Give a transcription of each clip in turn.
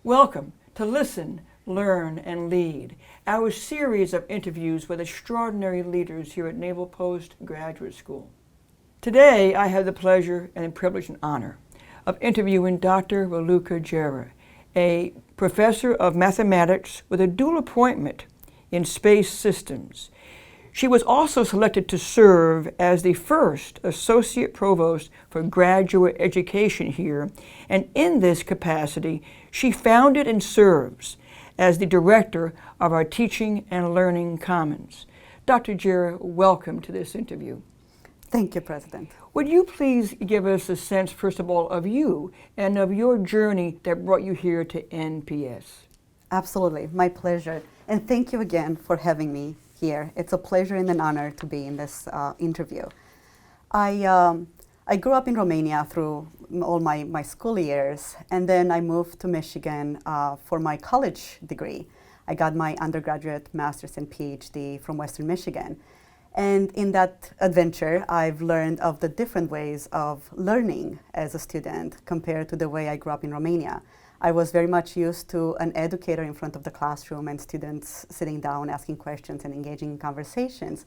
Welcome to Listen, Learn, and Lead, our series of interviews with extraordinary leaders here at Naval Postgraduate School. Today, I have the pleasure and privilege and honor of interviewing Dr. Ralucca Gera, a professor of mathematics with a dual appointment in space systems. She was also selected to serve as the first Associate Provost for graduate education here, and in this capacity, she founded and serves as the Director of our Teaching and Learning Commons. Dr. Gera, welcome to this interview. Thank you, President. Would you please give us a sense, first of all, of you and of your journey that brought you here to NPS? Absolutely, my pleasure. And thank you again for having me here. It's a pleasure and an honor to be in this interview. I grew up in Romania through all my school years, and then I moved to Michigan for my college degree. I got my undergraduate, master's, and PhD from Western Michigan. And in that adventure, I've learned of the different ways of learning as a student compared to the way I grew up in Romania. I was very much used to an educator in front of the classroom and students sitting down, asking questions and engaging in conversations.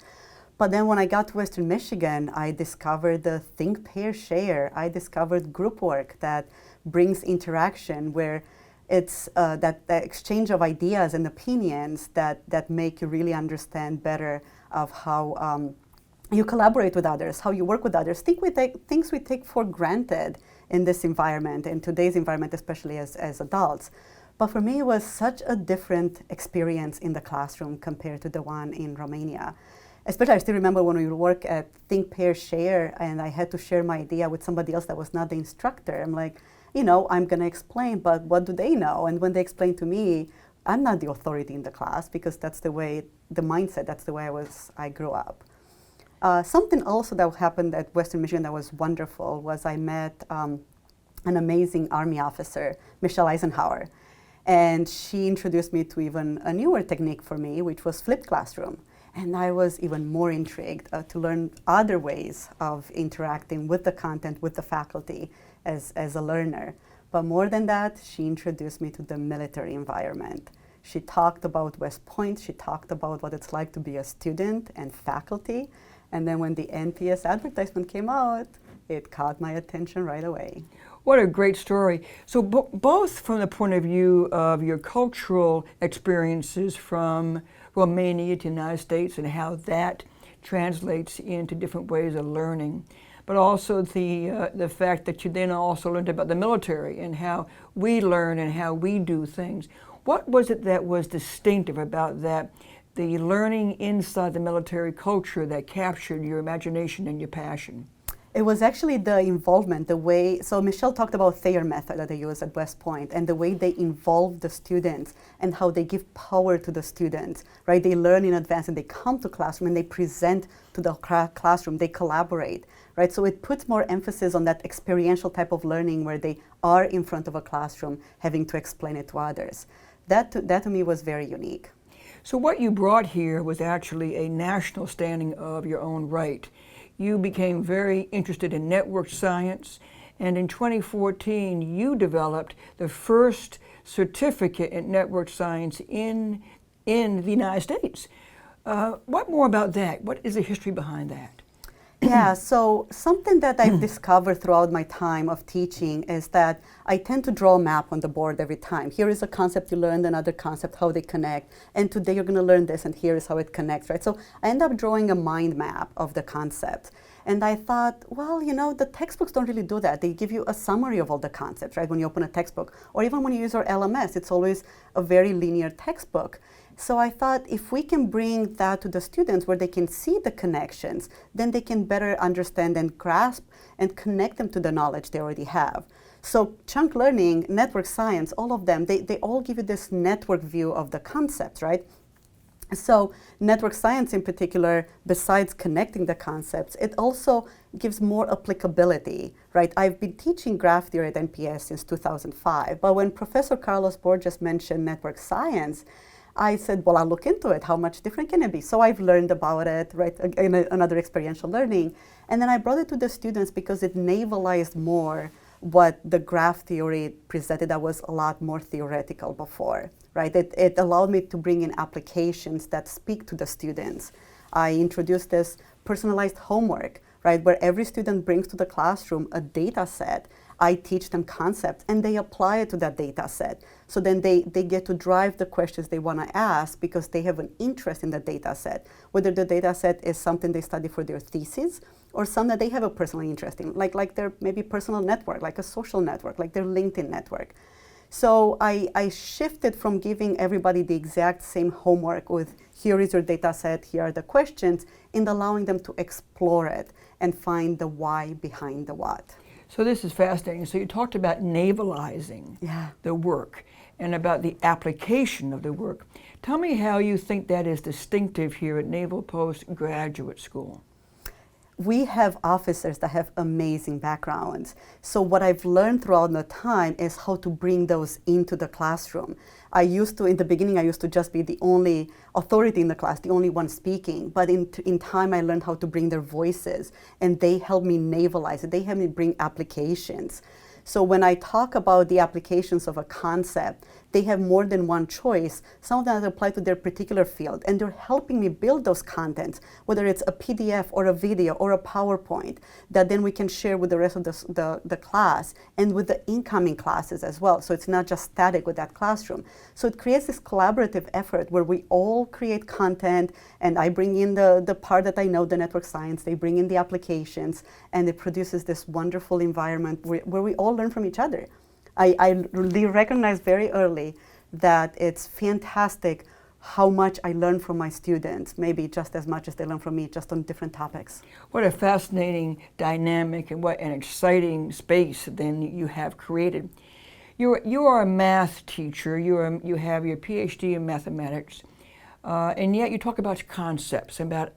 But then when I got to Western Michigan, I discovered the think, pair, share. I discovered group work that brings interaction, where it's that exchange of ideas and opinions that make you really understand better of how you collaborate with others, how you work with others. Things we take for granted in this environment, in today's environment, especially as adults. But for me, it was such a different experience in the classroom compared to the one in Romania. Especially, I still remember when we would work at Think, Pair, Share, and I had to share my idea with somebody else that was not the instructor. I'm like, I'm going to explain, but what do they know? And when they explain to me, I'm not the authority in the class, because that's the way, the mindset, that's the way I grew up. Something also that happened at Western Michigan that was wonderful was I met an amazing Army officer, Michelle Eisenhower, and she introduced me to even a newer technique for me, which was flipped classroom. And I was even more intrigued to learn other ways of interacting with the content, with the faculty as a learner. But more than that, she introduced me to the military environment. She talked about West Point, she talked about what it's like to be a student and faculty. And then when the NPS advertisement came out, it caught my attention right away. What a great story. So both from the point of view of your cultural experiences from Romania to the United States and how that translates into different ways of learning, but also the fact that you then also learned about the military and how we learn and how we do things. What was it that was distinctive about that, the learning inside the military culture that captured your imagination and your passion? It was actually the involvement, the way, so Michelle talked about Thayer method that they use at West Point, and the way they involve the students and how they give power to the students, right? They learn in advance and they come to classroom and they present to the classroom, they collaborate, right? So it puts more emphasis on that experiential type of learning where they are in front of a classroom having to explain it to others. That to me was very unique. So what you brought here was actually a national standing of your own right. You became very interested in network science, and in 2014 you developed the first certificate in network science in the United States. What more about that? What is the history behind that? Yeah, so something that I've discovered throughout my time of teaching is that I tend to draw a map on the board every time. Here is a concept you learned, another concept, how they connect, and today you're going to learn this, and here is how it connects, right? So I end up drawing a mind map of the concept. And I thought, well, the textbooks don't really do that. They give you a summary of all the concepts, right? When you open a textbook, or even when you use our LMS, it's always a very linear textbook. So I thought if we can bring that to the students where they can see the connections, then they can better understand and grasp and connect them to the knowledge they already have. So chunk learning, network science, all of them, they all give you this network view of the concepts, right? So network science in particular, besides connecting the concepts, it also gives more applicability, right? I've been teaching graph theory at NPS since 2005, but when Professor Carlos Borges mentioned network science, I said, well, I'll look into it. How much different can it be? So I've learned about it, right, in another experiential learning. And then I brought it to the students because it navalized more what the graph theory presented that was a lot more theoretical before, right? It allowed me to bring in applications that speak to the students. I introduced this personalized homework, right, where every student brings to the classroom a data set. I teach them concepts and they apply it to that data set. So then they get to drive the questions they want to ask because they have an interest in the data set, whether the data set is something they study for their thesis or some that they have a personal interest in, like their maybe personal network, like a social network, like their LinkedIn network. So I shifted from giving everybody the exact same homework with here is your data set, here are the questions, and allowing them to explore it and find the why behind the what. So this is fascinating. So you talked about navalizing the work and about the application of the work. Tell me how you think that is distinctive here at Naval Postgraduate School. We have officers that have amazing backgrounds. So what I've learned throughout the time is how to bring those into the classroom. In the beginning, I used to just be the only authority in the class, the only one speaking. But in time, I learned how to bring their voices, and they helped me navalize it. They helped me bring applications. So when I talk about the applications of a concept, they have more than one choice. Some of them apply to their particular field, and they're helping me build those contents, whether it's a PDF or a video or a PowerPoint, that then we can share with the rest of the class and with the incoming classes as well. So it's not just static with that classroom. So it creates this collaborative effort where we all create content, and I bring in the part that I know, the network science, they bring in the applications, and it produces this wonderful environment where we all learn from each other. I really recognized very early that it's fantastic how much I learn from my students, maybe just as much as they learn from me, just on different topics. What a fascinating dynamic and what an exciting space then you have created. You are a math teacher, you have your PhD in mathematics, and yet you talk about concepts, about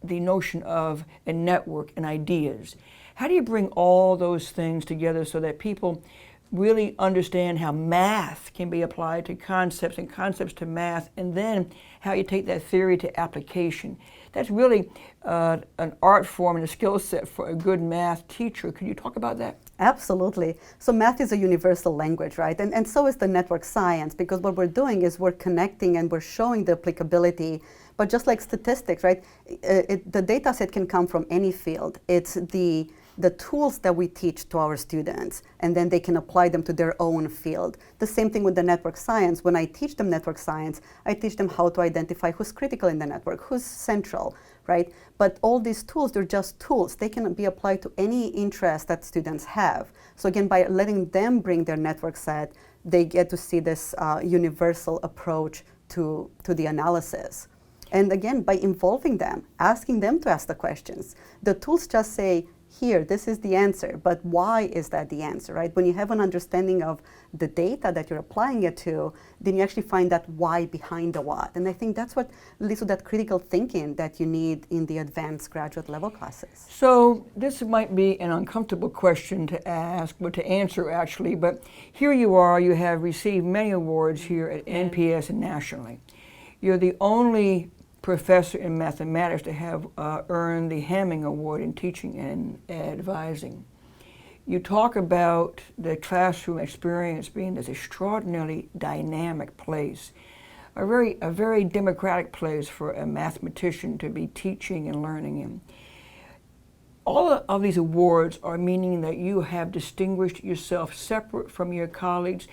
the notion of a network and ideas. How do you bring all those things together so that people really understand how math can be applied to concepts and concepts to math, and then how you take that theory to application? That's really an art form and a skill set for a good math teacher. Could you talk about that? Absolutely. So math is a universal language, right? And so is the network science, because what we're doing is we're connecting and we're showing the applicability. But just like statistics, right? The data set can come from any field. It's the tools that we teach to our students, and then they can apply them to their own field. The same thing with the network science. When I teach them network science, I teach them how to identify who's critical in the network, who's central, right? But all these tools, they're just tools. They can be applied to any interest that students have. So again, by letting them bring their network set, they get to see this universal approach to the analysis. And again, by involving them, asking them to ask the questions. The tools just say, here, this is the answer, but why is that the answer, right? When you have an understanding of the data that you're applying it to, then you actually find that why behind the what. And I think that's what leads to that critical thinking that you need in the advanced graduate level classes. So this might be an uncomfortable question to ask, but to answer actually, but here you are, you have received many awards here at NPS and nationally. You're the only professor in mathematics to have earned the Hamming Award in teaching and advising. You talk about the classroom experience being this extraordinarily dynamic place, a very democratic place for a mathematician to be teaching and learning in. All of these awards are meaning that you have distinguished yourself separate from your colleagues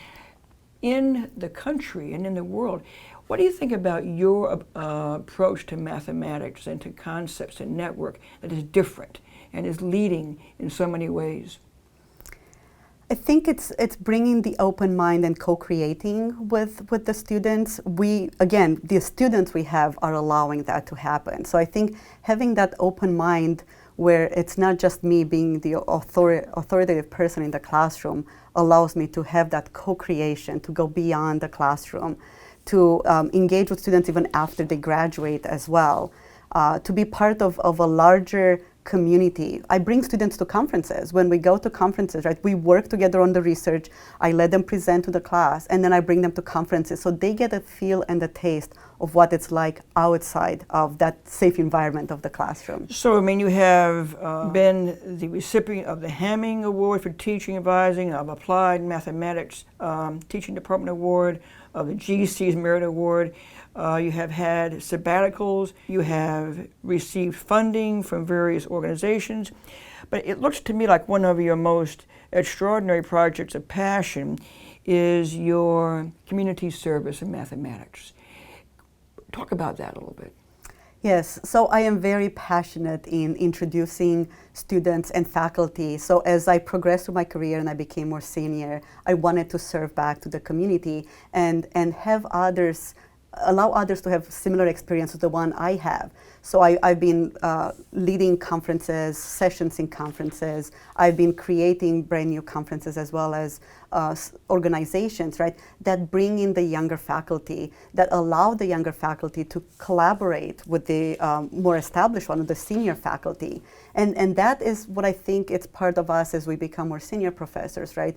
in the country and in the world. What do you think about your approach to mathematics and to concepts and network that is different and is leading in so many ways? I think it's bringing the open mind and co-creating with the students. The students we have are allowing that to happen. So I think having that open mind where it's not just me being the authoritative person in the classroom allows me to have that co-creation, to go beyond the classroom, to engage with students even after they graduate as well, to be part of a larger community. I bring students to conferences. When we go to conferences, right, we work together on the research. I let them present to the class, and then I bring them to conferences so they get a feel and a taste of what it's like outside of that safe environment of the classroom. So, I mean, you have been the recipient of the Hamming Award for Teaching Advising, of Applied Mathematics Teaching Department Award, of the GC's Merit Award. You have had sabbaticals. You have received funding from various organizations. But it looks to me like one of your most extraordinary projects of passion is your community service in mathematics. Talk about that a little bit. Yes, so I am very passionate in introducing students and faculty. So as I progressed through my career and I became more senior, I wanted to serve back to the community and have others, allow others to have similar experience to the one I have. So I've been leading conferences, sessions in conferences. I've been creating brand new conferences as well as organizations, right, that bring in the younger faculty, that allow the younger faculty to collaborate with the more established one, the senior faculty. And that is what I think it's part of us as we become more senior professors, right?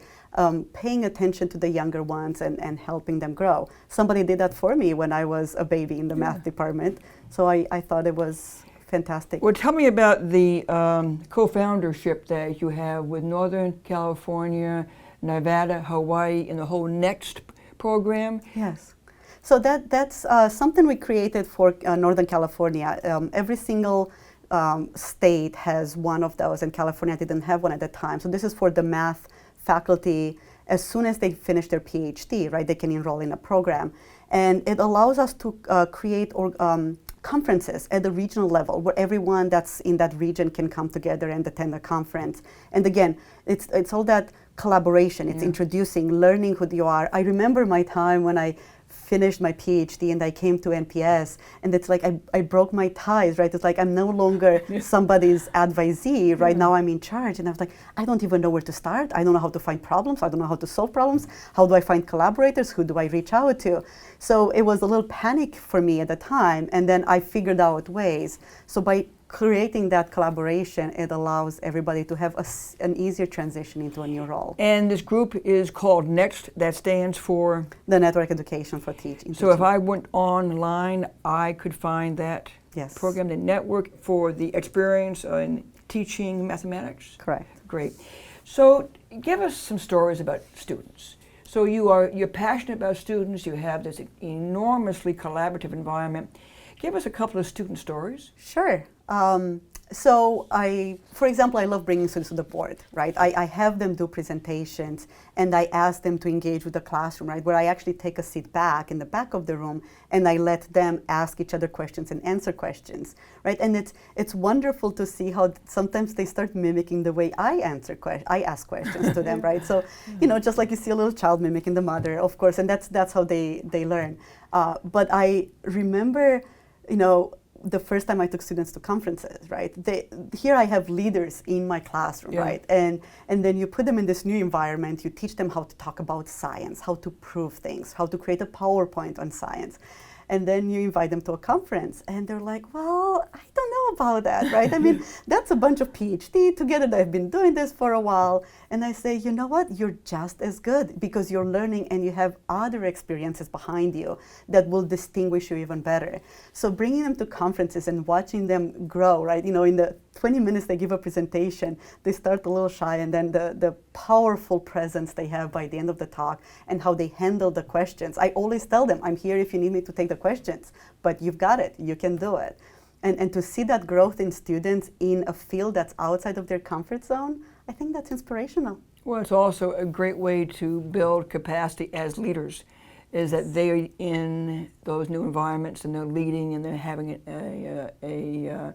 Paying attention to the younger ones and helping them grow. Somebody did that for me when I was a baby in the math department. So I thought it was fantastic. Well, tell me about the co-foundership that you have with Northern California, Nevada, Hawaii, and the whole NEXT program. Yes. So that's something we created for Northern California. Every single state has one of those, and California didn't have one at the time. So this is for the math faculty. As soon as they finish their PhD, right, they can enroll in a program. And it allows us to create conferences at the regional level where everyone that's in that region can come together and attend a conference. And again, it's all that collaboration. It's introducing, learning who you are. I remember my time when I finished my PhD and I came to NPS, and it's like I broke my ties, right? It's like I'm no longer somebody's advisee, right? Now I'm in charge, and I was like, I don't even know where to start. I don't know how to find problems. I don't know how to solve problems. How do I find collaborators? Who do I reach out to? So it was a little panic for me at the time, and then I figured out ways. So by creating that collaboration, it allows everybody to have an easier transition into a new role. And this group is called NEXT, that stands for? The Network Education for Teaching. So if I went online, I could find that program, the network for the experience in teaching mathematics? Correct. Great. So give us some stories about students. So you're passionate about students, you have this enormously collaborative environment. Give us a couple of student stories. Sure. So for example, I love bringing students to the board, right? I have them do presentations, and I ask them to engage with the classroom, right? Where I actually take a seat back in the back of the room, and I let them ask each other questions and answer questions, right? And it's wonderful to see how sometimes they start mimicking the way I ask questions to them, right? So, just like you see a little child mimicking the mother, of course, and that's how they learn. But I remember, the first time I took students to conferences, right? Here I have leaders in my classroom, right? And then you put them in this new environment, you teach them how to talk about science, how to prove things, how to create a PowerPoint on science. And then you invite them to a conference, and they're like, well, I don't know about that, right? I mean, that's a bunch of PhD together that have been doing this for a while. And I say, you know what? You're just as good because you're learning and you have other experiences behind you that will distinguish you even better. So bringing them to conferences and watching them grow, right? In the 20 minutes they give a presentation, they start a little shy, and then the powerful presence they have by the end of the talk and how they handle the questions. I always tell them, I'm here if you need me to take the questions, but you've got it, you can do it. And to see that growth in students in a field that's outside of their comfort zone, I think that's inspirational. Well, it's also a great way to build capacity as leaders, is that they're in those new environments and they're leading and they're having a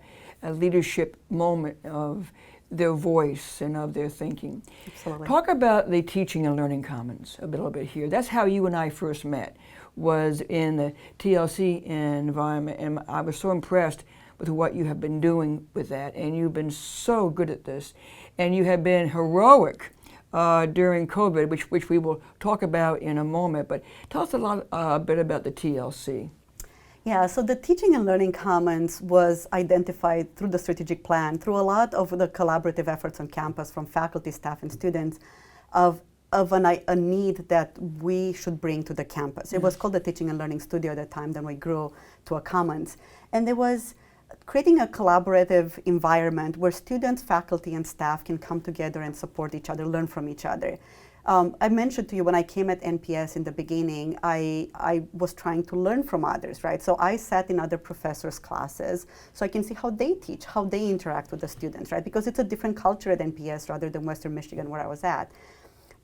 leadership moment of their voice and of their thinking. Absolutely. Talk about the Teaching and Learning Commons a little bit here. That's how you and I first met, was in the TLC environment, and I was so impressed with what you have been doing with that, and you've been so good at this, and you have been heroic during COVID, which we will talk about in a moment. But tell us a bit about the TLC. Yeah, so the Teaching and Learning Commons was identified through the strategic plan, through a lot of the collaborative efforts on campus from faculty, staff, and students of a need that we should bring to the campus. It was called the Teaching and Learning Studio at the time, then we grew to a commons. And it was creating a collaborative environment where students, faculty, and staff can come together and support each other, learn from each other. I mentioned to you when I came at NPS in the beginning, I was trying to learn from others, right? So I sat in other professors' classes so I can see how they teach, how they interact with the students, right? Because it's a different culture at NPS rather than Western Michigan where I was at.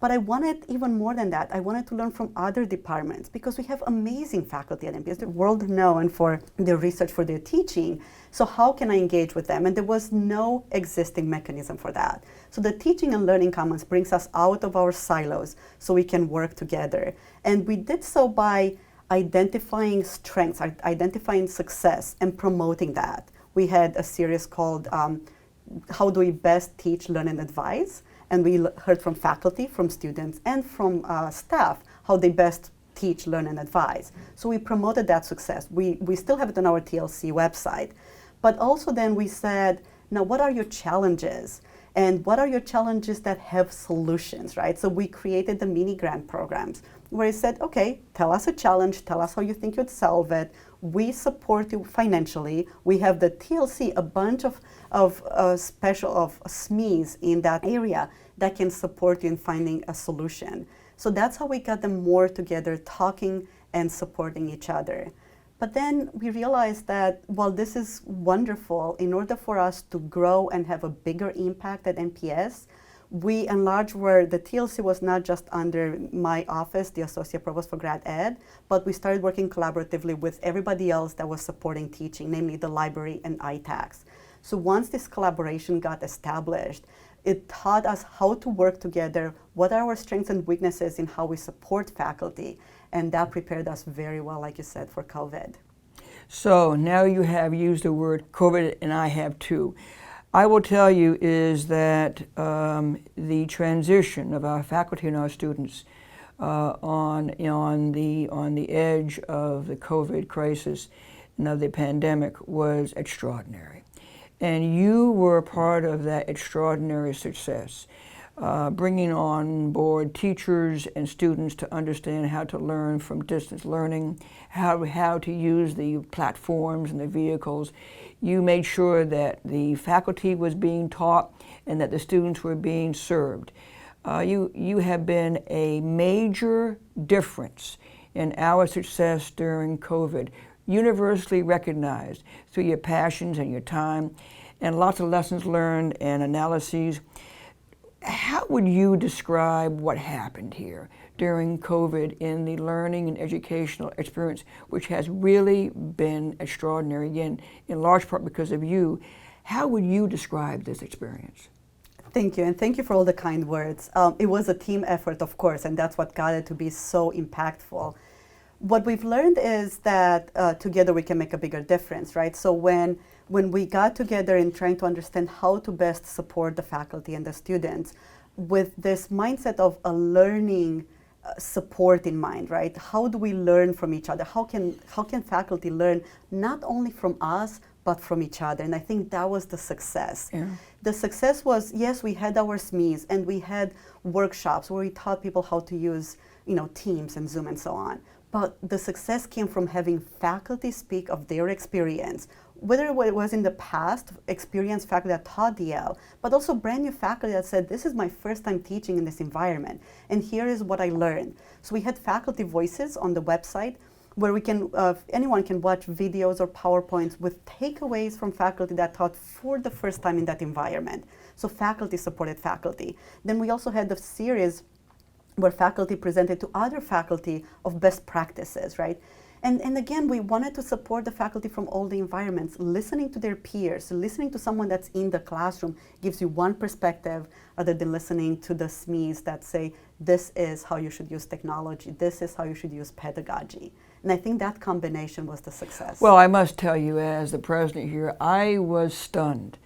But I wanted even more than that. I wanted to learn from other departments because we have amazing faculty at NPS. They're world known for their research, for their teaching. So how can I engage with them? And there was no existing mechanism for that. So the Teaching and Learning Commons brings us out of our silos so we can work together. And we did so by identifying strengths, identifying success, and promoting that. We had a series called How Do We Best Teach, Learn, and Advise? And we heard from faculty, from students, and from staff how they best teach, learn, and advise. So we promoted that success. We still have it on our TLC website. But also then we said, now what are your challenges? And what are your challenges that have solutions, right? So we created the mini grant programs where I said, okay, tell us a challenge, tell us how you think you'd solve it. We support you financially. We have the TLC, a bunch of SMEs in that area that can support you in finding a solution. So that's how we got them more together, talking and supporting each other. But then we realized that while this is wonderful, in order for us to grow and have a bigger impact at NPS, we enlarged where the TLC was not just under my office, the Associate Provost for Grad Ed, but we started working collaboratively with everybody else that was supporting teaching, namely the library and ITACs. So once this collaboration got established, it taught us how to work together, what are our strengths and weaknesses in how we support faculty, and that prepared us very well, like you said, for COVID. So now you have used the word COVID, and I have too. I will tell you is that the transition of our faculty and our students on the edge of the COVID crisis and of the pandemic was extraordinary. And you were a part of that extraordinary success, bringing on board teachers and students to understand how to learn from distance learning, how to use the platforms and the vehicles. You made sure that the faculty was being taught and that the students were being served. You have been a major difference in our success during COVID, universally recognized through your passions and your time and lots of lessons learned and analyses. How would you describe what happened here during COVID in the learning and educational experience, which has really been extraordinary, again, in large part because of you? How would you describe this experience? Thank you, and thank you for all the kind words. It was a team effort, of course, and that's what got it to be so impactful. What we've learned is that together we can make a bigger difference, right? So when we got together in trying to understand how to best support the faculty and the students with this mindset of a learning support in mind, right? How do we learn from each other? How can faculty learn not only from us, but from each other? And I think that was the success. Yeah. The success was, yes, we had our SMEs and we had workshops where we taught people how to use, Teams and Zoom and so on. But the success came from having faculty speak of their experience, whether it was in the past, experienced faculty that taught DL, but also brand new faculty that said, this is my first time teaching in this environment, and here is what I learned. So we had faculty voices on the website where we can, anyone can watch videos or PowerPoints with takeaways from faculty that taught for the first time in that environment. So faculty supported faculty. Then we also had the series where faculty presented to other faculty of best practices, right? And again, we wanted to support the faculty from all the environments, listening to their peers, listening to someone that's in the classroom gives you one perspective other than listening to the SMEs that say, this is how you should use technology, this is how you should use pedagogy. And I think that combination was the success. Well, I must tell you, as the president here, I was stunned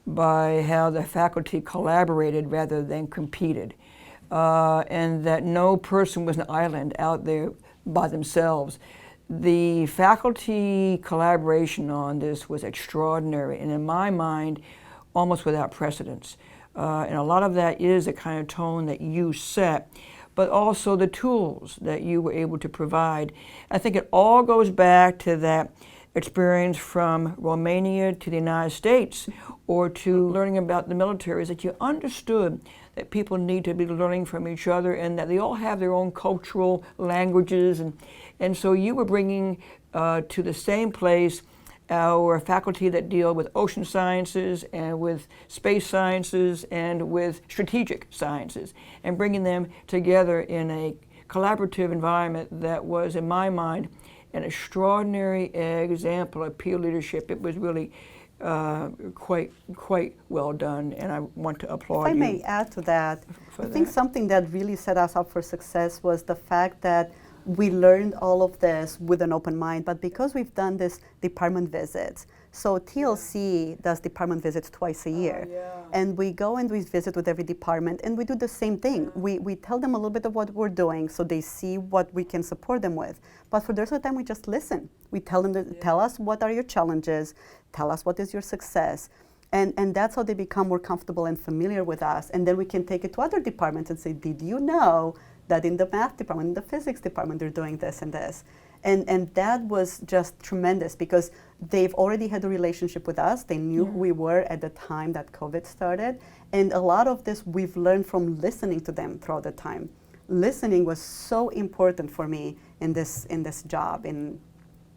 by how the faculty collaborated rather than competed. And that no person was an island out there by themselves. The faculty collaboration on this was extraordinary, and in my mind, almost without precedence. And a lot of that is the kind of tone that you set, but also the tools that you were able to provide. I think it all goes back to that experience from Romania to the United States, or to learning about the military, is that you understood that people need to be learning from each other, and that they all have their own cultural languages. And so you were bringing to the same place our faculty that deal with ocean sciences and with space sciences and with strategic sciences, and bringing them together in a collaborative environment that was, in my mind, an extraordinary example of peer leadership. It was really quite well done, and I want to applaud you. If I may add to that, I think something that really set us up for success was the fact that we learned all of this with an open mind, but because we've done this department visits, so TLC does department visits twice a year, and we go and we visit with every department, and we do the same thing. We tell them a little bit of what we're doing, so they see what we can support them with. But for the rest of the time, we just listen. We tell them, tell us what are your challenges, tell us what is your success, and that's how they become more comfortable and familiar with us. And then we can take it to other departments and say, did you know that in the math department, in the physics department, they're doing this and this. And that was just tremendous, because they've already had a relationship with us. They knew who we were at the time that COVID started. And a lot of this we've learned from listening to them throughout the time. Listening was so important for me in this job, in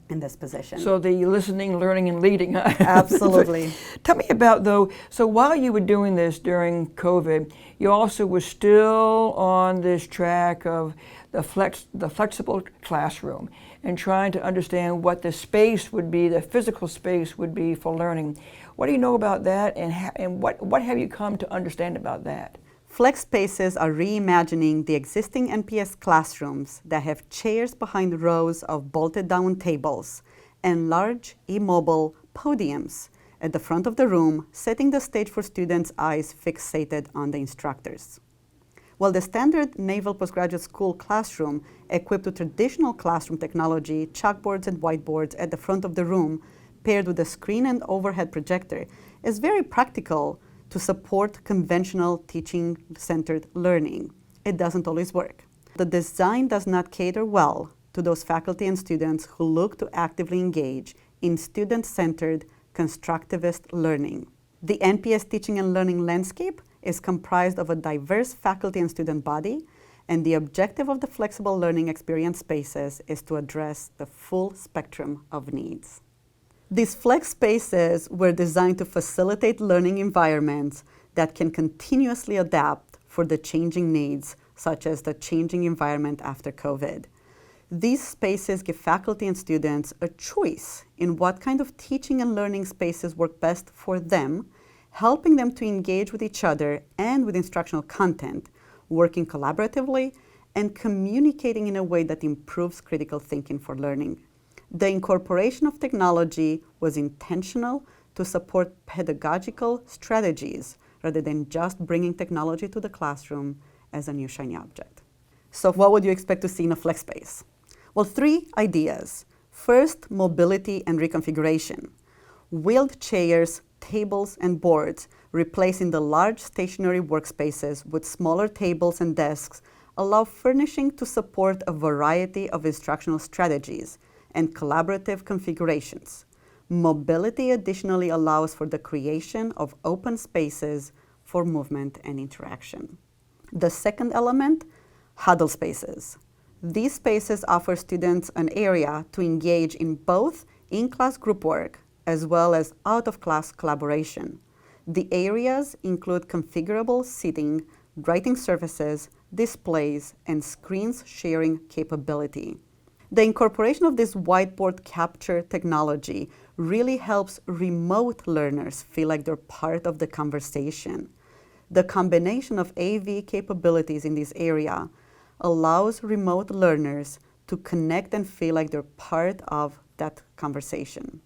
this position. So the listening, learning, and leading. Absolutely. Tell me about, though, so while you were doing this during COVID, you also were still on this track of the flexible classroom, and trying to understand what the space would be, the physical space would be for learning. What do you know about that, and what have you come to understand about that? Flex spaces are reimagining the existing NPS classrooms that have chairs behind rows of bolted down tables and large immobile podiums at the front of the room, setting the stage for students' eyes fixated on the instructors. While the standard Naval Postgraduate School classroom, equipped with traditional classroom technology, chalkboards and whiteboards at the front of the room, paired with a screen and overhead projector, is very practical to support conventional teaching-centered learning. It doesn't always work. The design does not cater well to those faculty and students who look to actively engage in student-centered constructivist learning. The NPS teaching and learning landscape is comprised of a diverse faculty and student body, and the objective of the flexible learning experience spaces is to address the full spectrum of needs. These flex spaces were designed to facilitate learning environments that can continuously adapt for the changing needs, such as the changing environment after COVID. These spaces give faculty and students a choice in what kind of teaching and learning spaces work best for them, helping them to engage with each other and with instructional content, working collaboratively, and communicating in a way that improves critical thinking for learning. The incorporation of technology was intentional to support pedagogical strategies rather than just bringing technology to the classroom as a new shiny object. So what would you expect to see in a flex space? Well, 3 ideas. First, mobility and reconfiguration. Wheeled chairs, tables, and boards, replacing the large stationary workspaces with smaller tables and desks, allow furnishing to support a variety of instructional strategies and collaborative configurations. Mobility additionally allows for the creation of open spaces for movement and interaction. The second element, huddle spaces. These spaces offer students an area to engage in both in-class group work as well as out-of-class collaboration. The areas include configurable seating, writing surfaces, displays, and screens sharing capability. The incorporation of this whiteboard capture technology really helps remote learners feel like they're part of the conversation. The combination of AV capabilities in this area allows remote learners to connect and feel like they're part of that conversation.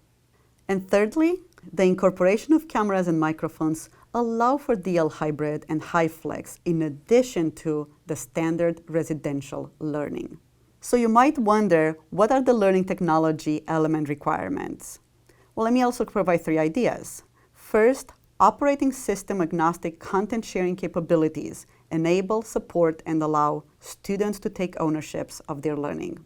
And thirdly, the incorporation of cameras and microphones allow for DL hybrid and high flex in addition to the standard residential learning. So you might wonder, what are the learning technology element requirements? Well, let me also provide 3 ideas. First, operating system agnostic content sharing capabilities enable, support, and allow students to take ownerships of their learning.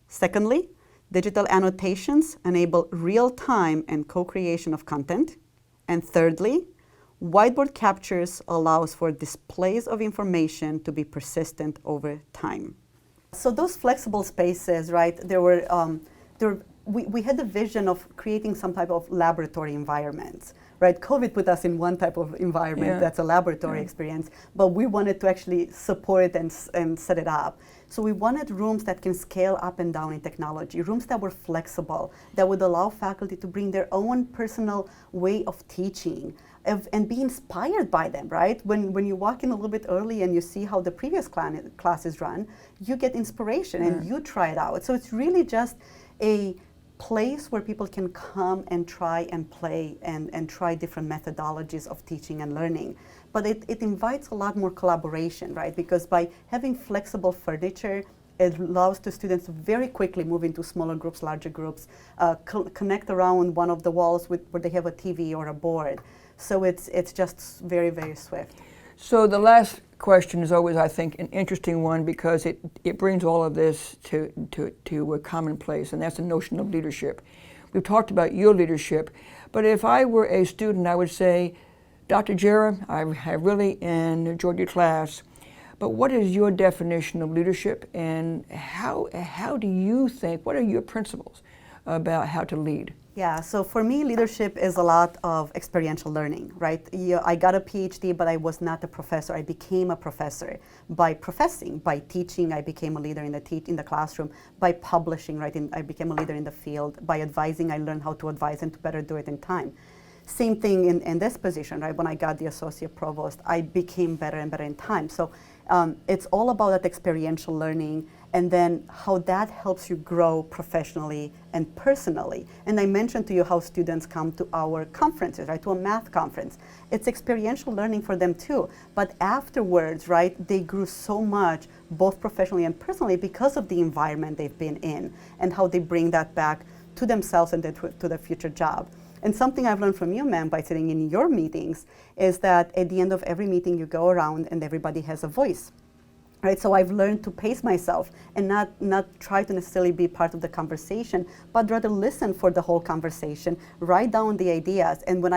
Secondly, digital annotations enable real-time and co-creation of content. And thirdly, whiteboard captures allows for displays of information to be persistent over time. So those flexible spaces, right, we had the vision of creating some type of laboratory environments, right? COVID put us in one type of environment, that's a laboratory experience, but we wanted to actually support it and set it up. So we wanted rooms that can scale up and down in technology, rooms that were flexible, that would allow faculty to bring their own personal way of teaching and be inspired by them, right? When you walk in a little bit early and you see how the previous classes run, you get inspiration and you try it out. So it's really just a place where people can come and try and play and try different methodologies of teaching and learning. But it invites a lot more collaboration, right? Because by having flexible furniture, it allows the students to very quickly move into smaller groups, larger groups, connect around one of the walls where they have a TV or a board. So it's just very, very swift. So the last question is always, I think, an interesting one because it brings all of this to a common place, and that's the notion of leadership. We've talked about your leadership, but if I were a student, I would say, Dr. Gera, I really enjoyed your class, but what is your definition of leadership, and how do you think, what are your principles about how to lead? Yeah, so for me, leadership is a lot of experiential learning, right? I got a PhD, but I was not a professor. I became a professor by professing, by teaching. I became a leader in the classroom. By publishing, right? I became a leader in the field. By advising, I learned how to advise and to better do it in time. Same thing in this position, right? When I got the associate provost, I became better and better in time. So it's all about that experiential learning and then how that helps you grow professionally and personally. And I mentioned to you how students come to our conferences, right, to a math conference. It's experiential learning for them too. But afterwards, right, they grew so much, both professionally and personally, because of the environment they've been in and how they bring that back to themselves and to their future job. And something I've learned from you, ma'am, by sitting in your meetings, is that at the end of every meeting you go around and everybody has a voice. Right, so I've learned to pace myself and not try to necessarily be part of the conversation, but rather listen for the whole conversation, write down the ideas, and when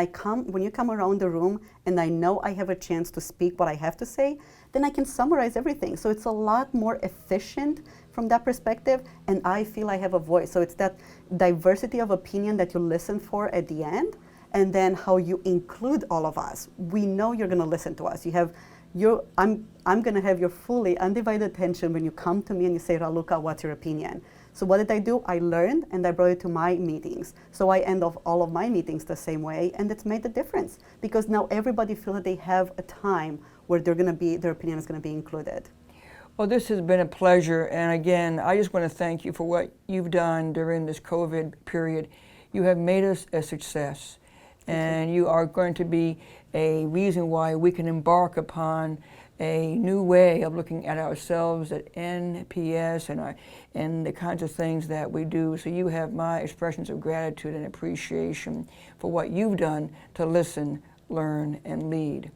you come around the room and I know I have a chance to speak what I have to say, then I can summarize everything. So it's a lot more efficient from that perspective, and I feel I have a voice. So it's that diversity of opinion that you listen for at the end, and then how you include all of us. We know you're going to listen to us. I'm going to have your fully undivided attention when you come to me and you say, Ralucca, what's your opinion? So what did I do? I learned and I brought it to my meetings. So I end off all of my meetings the same way, and it's made a difference because now everybody feels that they have a time where their opinion is going to be included. Well, this has been a pleasure, and again, I just want to thank you for what you've done during this COVID period. You have made us a success, and you are going to be a reason why we can embark upon a new way of looking at ourselves at NPS and the kinds of things that we do. So you have my expressions of gratitude and appreciation for what you've done to listen, learn, and lead.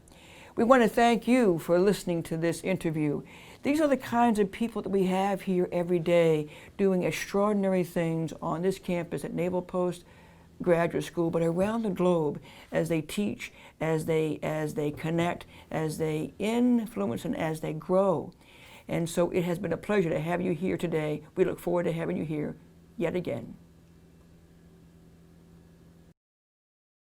We want to thank you for listening to this interview. These are the kinds of people that we have here every day doing extraordinary things on this campus at Naval Postgraduate School, but around the globe as they teach, as they connect, as they influence, and as they grow. And so it has been a pleasure to have you here today. We look forward to having you here yet again.